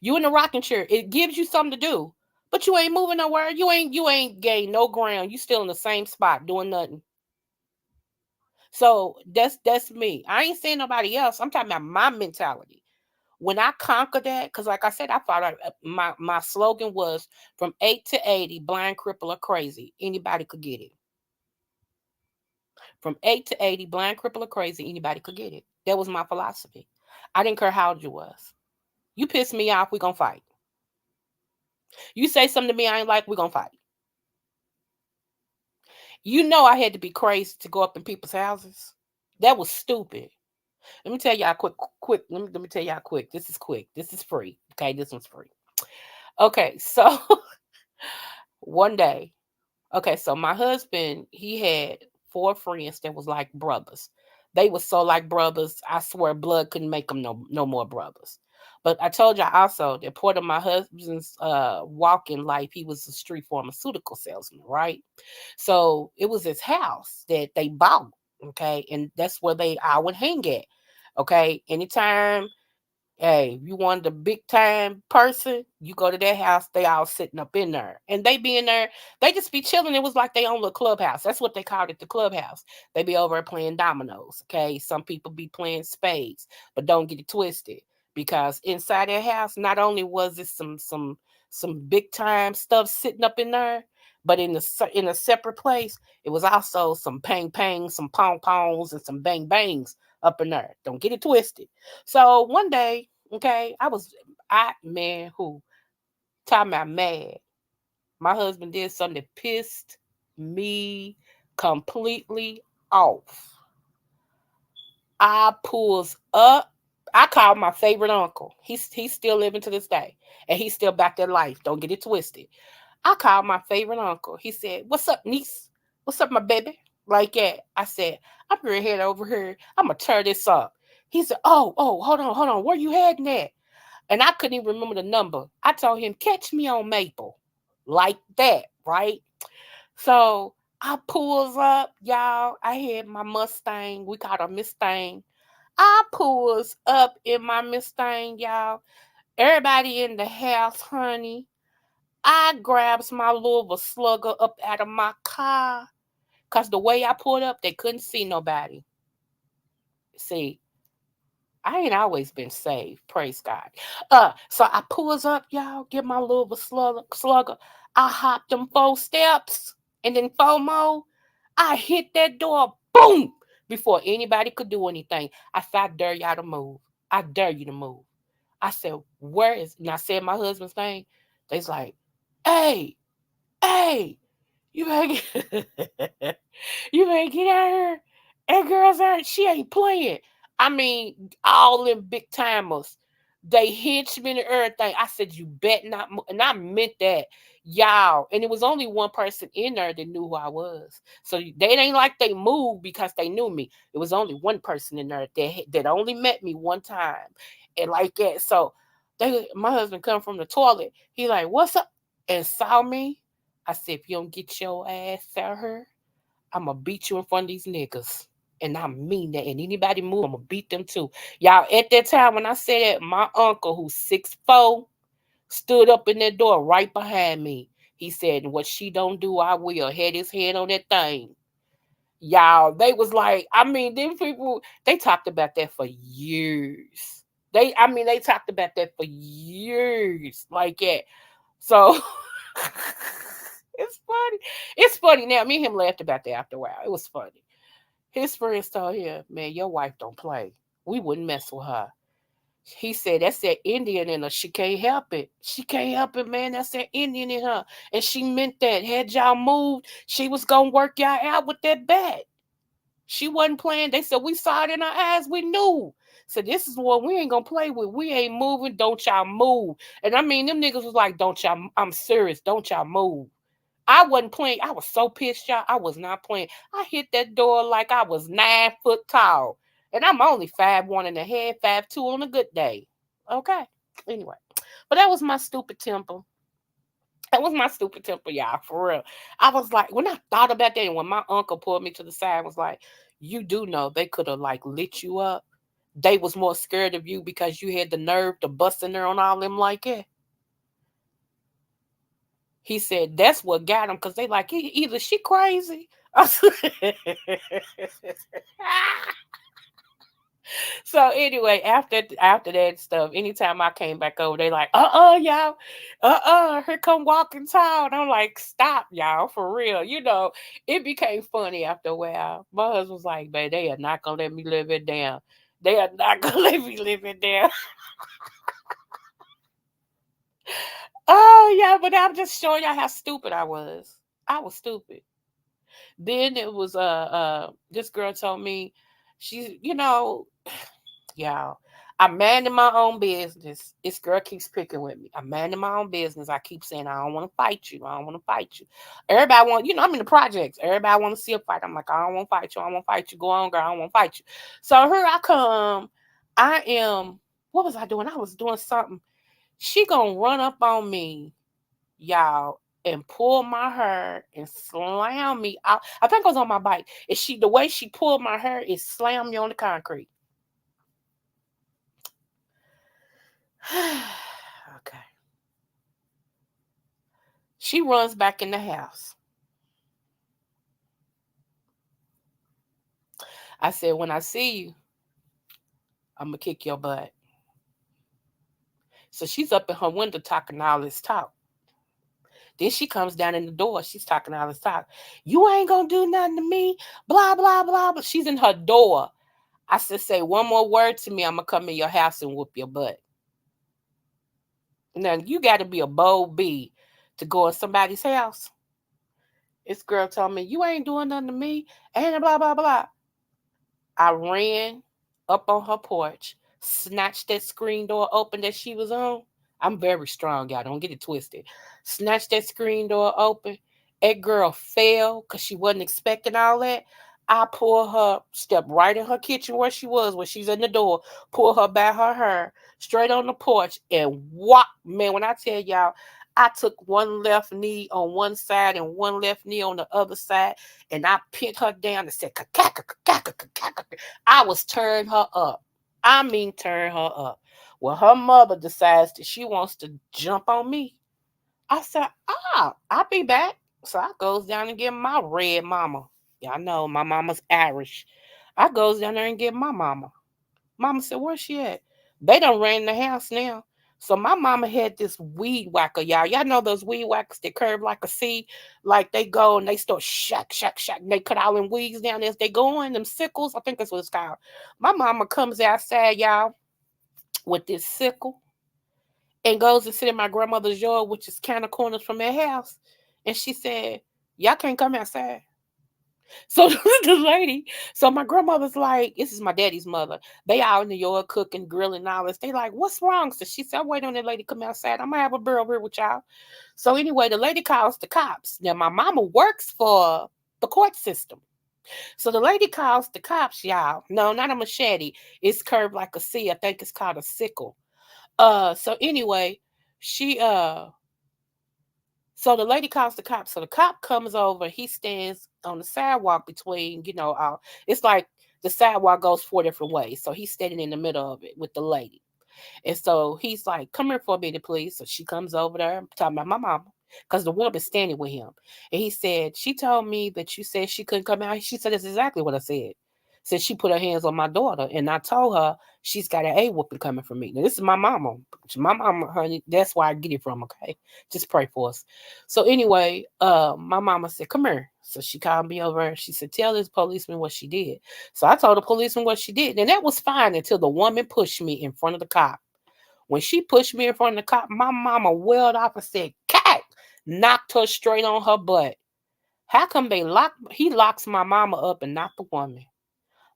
You in a rocking chair. It gives you something to do, but you ain't moving nowhere. You ain't gained no ground. You still in the same spot doing nothing. So that's me. I ain't saying nobody else. I'm talking about my mentality. When I conquered that, because like I said, I thought my slogan was from 8 to 80, blind, cripple, or crazy. Anybody could get it. From 8 to 80, blind, cripple, or crazy, anybody could get it. That was my philosophy. I didn't care how old you was. You piss me off, we gonna fight. You say something to me I ain't like, we gonna fight. I had to be crazy to go up in people's houses. That was stupid. Let me tell y'all quick. Let me tell y'all quick. This is quick. This is free. Okay, this one's free. Okay, so one day, okay, so my husband, he had four friends that was like brothers. They was so like brothers, I swear blood couldn't make them no more brothers. But I told y'all also that part of my husband's walking life, he was a street pharmaceutical salesman, right? So it was his house that they bought, okay, and that's where I would hang at, okay. Anytime, hey, if you wanted a big time person, you go to their house, they all sitting up in there. And they be in there, they just be chilling. It was like they own the clubhouse. That's what they called it, the clubhouse. They be over there playing dominoes. Okay. Some people be playing spades, but don't get it twisted. Because inside their house, not only was it some big time stuff sitting up in there, but in a separate place, it was also some pang pangs, some pong pongs, and some bang bangs up in there. Don't get it twisted. So one day, okay, I man who time I mad. My husband did something that pissed me completely off. I pulls up. I called my favorite uncle. He's still living to this day, and he's still back there life. Don't get it twisted. I called my favorite uncle. He said, "What's up, niece? What's up, my baby?" Like that. I said, "I'm gonna head over here. I'm gonna tear this up." He said, "Oh, hold on. Where you heading at?" And I couldn't even remember the number. I told him, "Catch me on Maple," like that, right? So I pulls up, y'all. I had my Mustang. We called her Mustang. I pulls up in my Mustang, y'all. Everybody in the house, honey. I grabs my Louisville Slugger up out of my car. Cause the way I pulled up, they couldn't see nobody. See, I ain't always been saved. Praise God. So I pulls up, y'all, get my Louisville slugger. I hop them 4 steps and then four more. I hit that door, boom, before anybody could do anything. I said, I dare y'all to move. I dare you to move. I said, where is, and I said my husband's name. They's like, hey, hey, you better get, you better get out of here. And girls are she ain't playing. I mean, all them big timers. They henchmen and everything. I said, you bet not. And I meant that. Y'all. And it was only one person in there that knew who I was. So they ain't like they moved because they knew me. It was only one person in there that only met me one time. And like that. So my husband come from the toilet. He like, what's up? And saw me. I said, if you don't get your ass out here, I'm gonna beat you in front of these niggas. And I mean that. And anybody move, I'm gonna beat them too. Y'all, at that time when I said that, my uncle, who's 6'4", stood up in that door right behind me. He said, what she don't do, I will. Had his head on that thing. Y'all, they was like, I mean, them people, they talked about that for years. They talked about that for years. Like that. So it's funny. It's funny now. Me and him laughed about that after a while. It was funny. His friends told him, man, your wife don't play. We wouldn't mess with her. He said, that's that Indian in her. She can't help it. She can't help it, man. That's that Indian in her. And she meant that. Had y'all moved, she was going to work y'all out with that bat. She wasn't playing. They said, we saw it in her eyes. We knew. So this is what we ain't going to play with. We ain't moving. Don't y'all move. And I mean, them niggas was like, don't y'all, I'm serious. Don't y'all move. I wasn't playing. I was so pissed, y'all. I was not playing. I hit that door like I was 9 foot tall. And I'm only 5'1" and a half, 5'2" on a good day. Okay. Anyway. But that was my stupid temper. That was my stupid temper, y'all, for real. I was like, when I thought about that, and when my uncle pulled me to the side, was like, you do know they could have like lit you up. They was more scared of you because you had the nerve to bust in there on all them like that. He said that's what got him because they like either she crazy. So anyway, after that stuff, anytime I came back over, they like, y'all, here come walking tall. And I'm like, stop, y'all, for real. You know, it became funny after a while. My husband was like, babe, they are not gonna let me live it down. They are not gonna let me live it down. Oh yeah, but I'm just showing y'all how stupid I was. I was stupid. Then it was this girl told me, she's, you know, Y'all. I'm minding my own business. This girl keeps picking with me. I'm minding my own business. I keep saying, I don't want to fight you. I don't want to fight you. Everybody want, I'm in the projects. Everybody want to see a fight. I'm like, I don't want to fight you. I don't want to fight you. Go on, girl. I don't want to fight you. So here I come. I am, what was I doing? I was doing something. She gonna run up on me, y'all, and pull my hair and slam me out. I think I was on my bike. And the way she pulled my hair is slam me on the concrete. Okay. She runs back in the house. I said, when I see you, I'm going to kick your butt. So she's up in her window talking all this talk. Then she comes down in the door. She's talking all this talk. You ain't going to do nothing to me. Blah, blah, blah. But she's in her door. I said, say one more word to me. I'm going to come in your house and whoop your butt. Now, you got to be a bold bee to go in somebody's house. This girl told me, you ain't doing nothing to me. And blah, blah, blah. I ran up on her porch, snatched that screen door open that she was on. I'm very strong, y'all. Don't get it twisted. Snatched that screen door open. That girl fell because she wasn't expecting all that. I pulled her, stepped right in her kitchen where she's in the door, pulled her by her hair, straight on the porch, and whop. Man, when I tell y'all, I took one left knee on one side and one left knee on the other side, and I pinned her down and said, I was turning her up. I mean, turn her up. Well, her mother decides that she wants to jump on me. I said, I'll be back. So I goes down and get my red mama. Y'all know my mama's Irish. I goes down there and get my mama. Mama said, where's she at? They done ran the house now. So my mama had this weed whacker, y'all. Y'all know those weed whackers that curve like a C? Like they go and they start shack, shack, shack. And they cut all them weeds down as they go in, them sickles. I think that's what it's called. My mama comes outside, y'all, with this sickle and goes and sit in my grandmother's yard, which is kind of corners from their house. And she said, y'all can't come outside. So the lady, so my grandmother's like, this is my daddy's mother. They out in the yard cooking, grilling, and all this. They like, what's wrong? So she said, wait on that lady come outside. I'm gonna have a beer over here with y'all. So anyway, the lady calls the cops. Now my mama works for the court system. So the lady calls the cops, y'all. No, not a machete. It's curved like a C. I think it's called a sickle. So anyway, she so the lady calls the cop. So the cop comes over. He stands on the sidewalk between, it's like the sidewalk goes four different ways. So he's standing in the middle of it with the lady. And so he's like, come here for a minute, please. So she comes over there, talking about my mama, because the woman's standing with him. And he said, she told me that you said she couldn't come out. She said, that's exactly what I said. Said she put her hands on my daughter. And I told her she's got an A whooping coming from me. Now, this is my mama. My mama, honey, that's where I get it from, okay? Just pray for us. So anyway, my mama said, come here. So she called me over. She said, tell this policeman what she did. So I told the policeman what she did. And that was fine until the woman pushed me in front of the cop. When she pushed me in front of the cop, my mama wailed off and said, cat, knocked her straight on her butt. How come he locks my mama up and not the woman?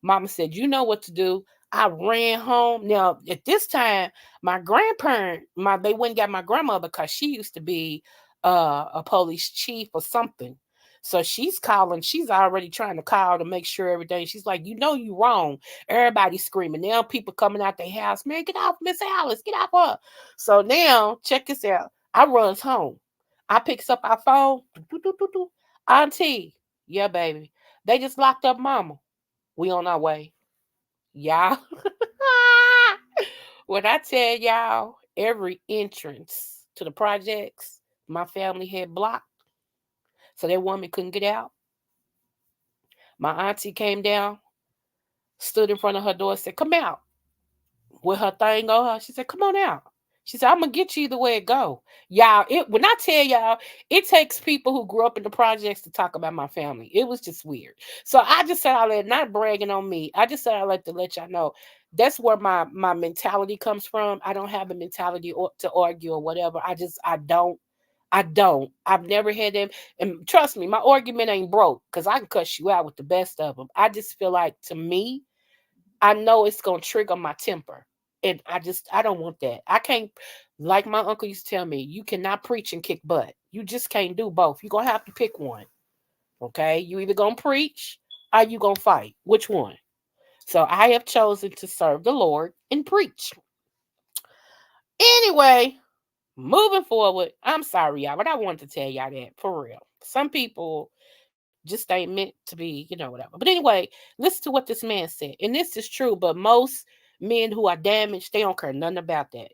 Mama said, you know what to do. I ran home. Now, at this time, my grandparent, they went and got my grandmother because she used to be a police chief or something. So she's already trying to call to make sure everything. She's like, you know you wrong. Everybody's screaming. Now people coming out their house. Man, get off Miss Alice. Get off her. So now, check this out. I runs home. I picks up our phone. Auntie. Yeah, baby. They just locked up mama. We on our way. Y'all. When I tell y'all, every entrance to the projects, my family had blocked. So that woman couldn't get out. My auntie came down, stood in front of her door, said, come out. With her thing on her, she said, come on out. She said, I'm going to get you either way it go. Y'all, when I tell y'all, it takes people who grew up in the projects to talk about my family. It was just weird. So I just said, not bragging on me. I just said, I like to let y'all know that's where my mentality comes from. I don't have a mentality to argue or whatever. I don't. I've never had them. And trust me, my argument ain't broke because I can cuss you out with the best of them. I just feel like, to me, I know it's gonna trigger my temper. And I don't want that. I can't, like my uncle used to tell me, you cannot preach and kick butt. You just can't do both. You're gonna have to pick one. Okay. You either gonna preach or you gonna fight. Which one? So I have chosen to serve the Lord and preach. Anyway, moving forward, I'm sorry, y'all, but I wanted to tell y'all that for real. Some people just ain't meant to be, whatever. But anyway, listen to what this man said. And this is true, but most men who are damaged, they don't care nothing about that.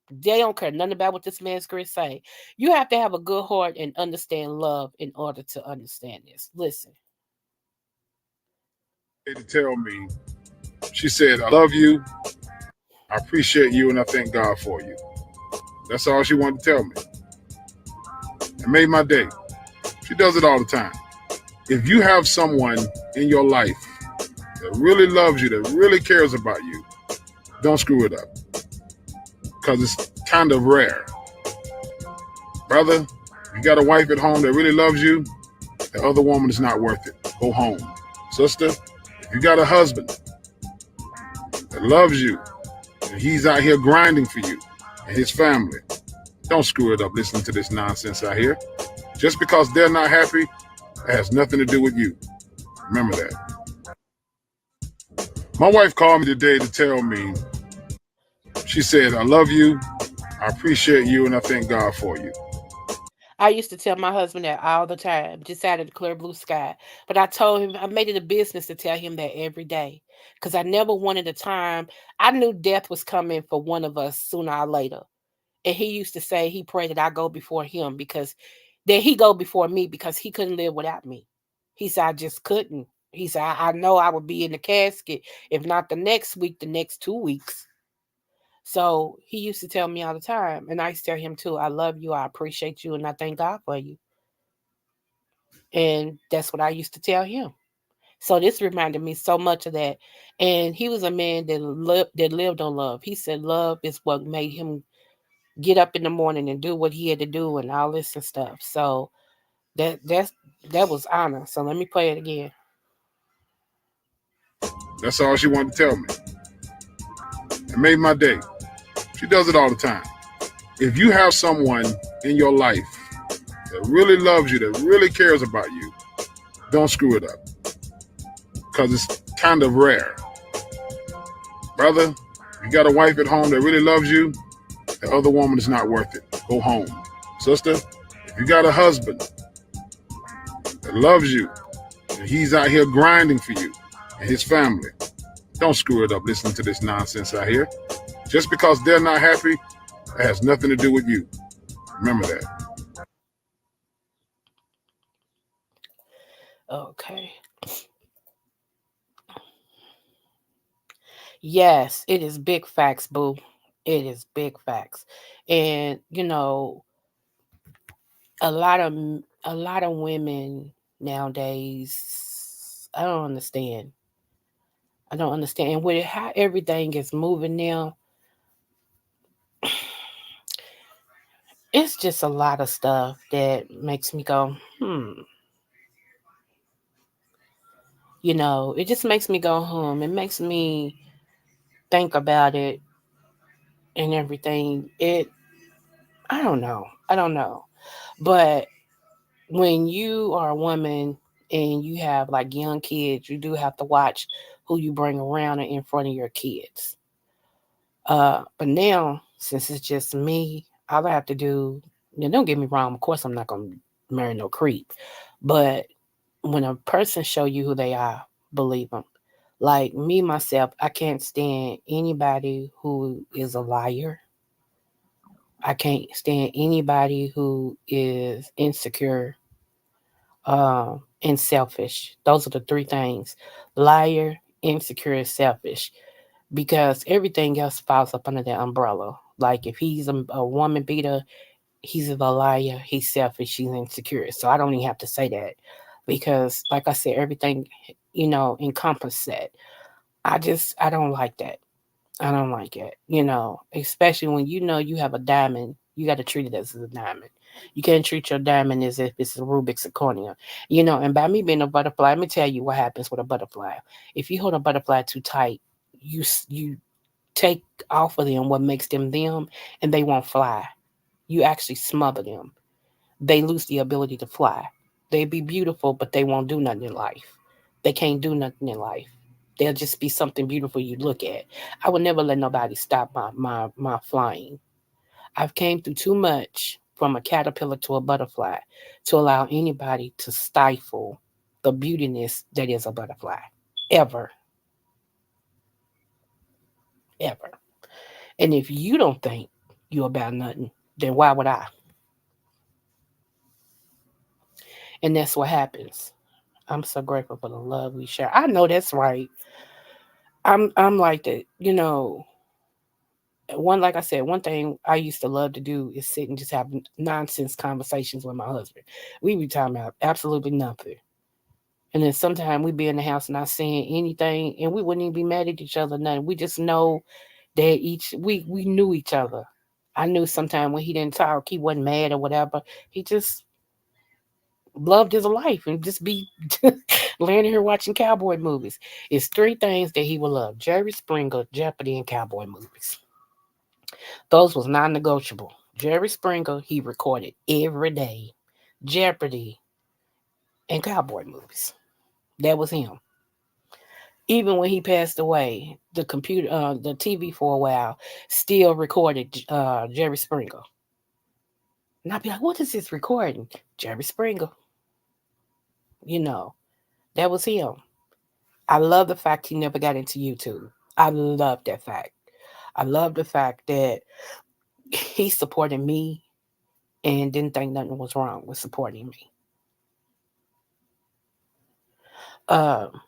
They don't care nothing about what this man's going to say. You have to have a good heart and understand love in order to understand this. Listen. To tell me, she said, I love you, I appreciate you, and I thank God for you. That's all she wanted to tell me. It made my day. She does it all the time. If you have someone in your life that really loves you, that really cares about you, don't screw it up. Because it's kind of rare. Brother, you got a wife at home that really loves you, the other woman is not worth it. Go home. Sister, if you got a husband that loves you, and he's out here grinding for you and his family, don't screw it up listening to this nonsense out here. Just because they're not happy, it has nothing to do with you. Remember that. My wife called me today to tell me, she said, I love you, I appreciate you, and I thank God for you. I used to tell my husband that all the time, just out of the clear blue sky. But I told him, I made it a business to tell him that every day. Because I never wanted a time. I knew death was coming for one of us sooner or later. And he used to say he prayed that I go before him because that he go before me because he couldn't live without me. He said, I just couldn't. He said, I know I would be in the casket, if not the next week, the next 2 weeks. So he used to tell me all the time, and I used to tell him too, I love you, I appreciate you, and I thank God for you. And that's what I used to tell him. So this reminded me so much of that. And he was a man that lived on love. He said love is what made him get up in the morning and do what he had to do and all this and stuff. So that was honor. So let me play it again. That's all she wanted to tell me. It made my day. She does it all the time. If you have someone in your life that really loves you, that really cares about you, don't screw it up. Because it's kind of rare. Brother, you got a wife at home that really loves you, the other woman is not worth it. Go home. Sister, if you got a husband that loves you, and he's out here grinding for you and his family, don't screw it up listening to this nonsense out here. Just because they're not happy, it has nothing to do with you. Remember that. Okay. Yes, it is big facts, boo. It is big facts. And a lot of women nowadays, I don't understand. I don't understand. And with how everything is moving now, it's just a lot of stuff that makes me go, it just makes me go, It makes me think about it and everything. I don't know. I don't know. But when you are a woman and you have like young kids, you do have to watch who you bring around and in front of your kids. But now, since it's just me, all I have to do, don't get me wrong, of course I'm not gonna marry no creep. But when a person show you who they are, believe them. Like me myself, I can't stand anybody who is a liar. I can't stand anybody who is insecure and selfish. Those are the three things: liar, insecure, and selfish. Because everything else falls up under that umbrella. Like if he's a woman beater, he's a liar, he's selfish, he's insecure. So I don't even have to say that because, like I said, everything encompasses that. I don't like that. I don't like it. Especially when you have a diamond, you got to treat it as a diamond. You can't treat your diamond as if it's a Rubik's zirconia. And by me being a butterfly, let me tell you what happens with a butterfly. If you hold a butterfly too tight, You take off of them what makes them them, and they won't fly. You actually smother them. They lose the ability to fly. They be beautiful, but they won't do nothing in life. They can't do nothing in life. They'll just be something beautiful you look at. I would never let nobody stop my flying. I've came through too much from a caterpillar to a butterfly to allow anybody to stifle the beautiness that is a butterfly. Ever, ever. And if you don't think you about nothing, then why would I? And that's what happens. I'm so grateful for the love we share. I know that's right. I'm like that, one like I said, one thing I used to love to do is sit and just have nonsense conversations with my husband. We be talking about absolutely nothing. And then sometimes we be in the house not saying anything, and we wouldn't even be mad at each other. Nothing. We just know that we knew each other. I knew sometime when he didn't talk, he wasn't mad or whatever. He just loved his life and just be laying here watching cowboy movies. It's three things that he would love: Jerry Springer, Jeopardy, and cowboy movies. Those was non-negotiable. Jerry Springer, he recorded every day. Jeopardy and cowboy movies. That was him. Even when he passed away, the TV for a while still recorded Jerry Springer. And I'd be like, what is this recording? Jerry Springer. You know, that was him. I love the fact he never got into YouTube. I love that fact. I love the fact that he supported me and didn't think nothing was wrong with supporting me. Um,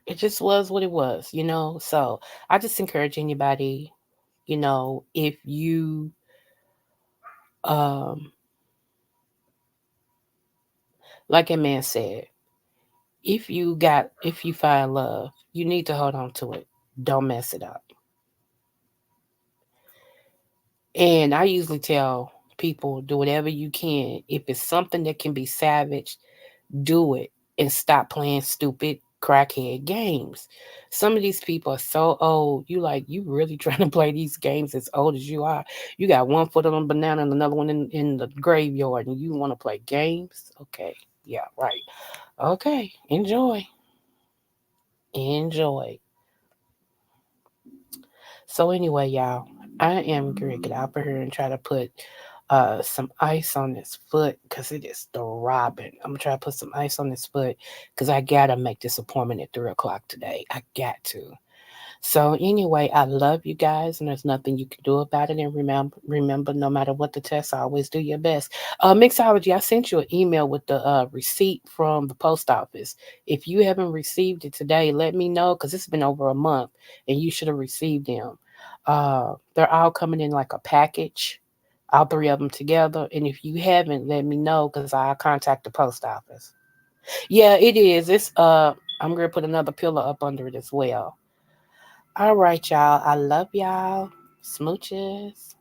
it just was what it was. So I just encourage anybody, if you um like a man said, if you find love, you need to hold on to it. Don't mess it up. And I usually tell people, do whatever you can. If it's something that can be savage, do it and stop playing stupid crackhead games. Some of these people are so old. You really trying to play these games as old as you are. You got one foot on a banana and another one in the graveyard, and you want to play games? Okay. Yeah, right. Okay. Enjoy. Enjoy. So anyway, y'all, I am gonna get out of here and try to put some ice on this foot because it is throbbing. I'm gonna try to put some ice on this foot because I gotta make this appointment at 3 o'clock today. I got to. So anyway, I love you guys, and there's nothing you can do about it. And remember, no matter what the test, always do your best. Mixology, I sent you an email with the receipt from the post office. If you haven't received it today, let me know because it's been over a month, and you should have received them. They're all coming in like a package, all three of them together. And if you haven't, let me know because I'll contact the post office. Yeah, it is. I'm gonna put another pillow up under it as well. All right, y'all. I love y'all. Smooches.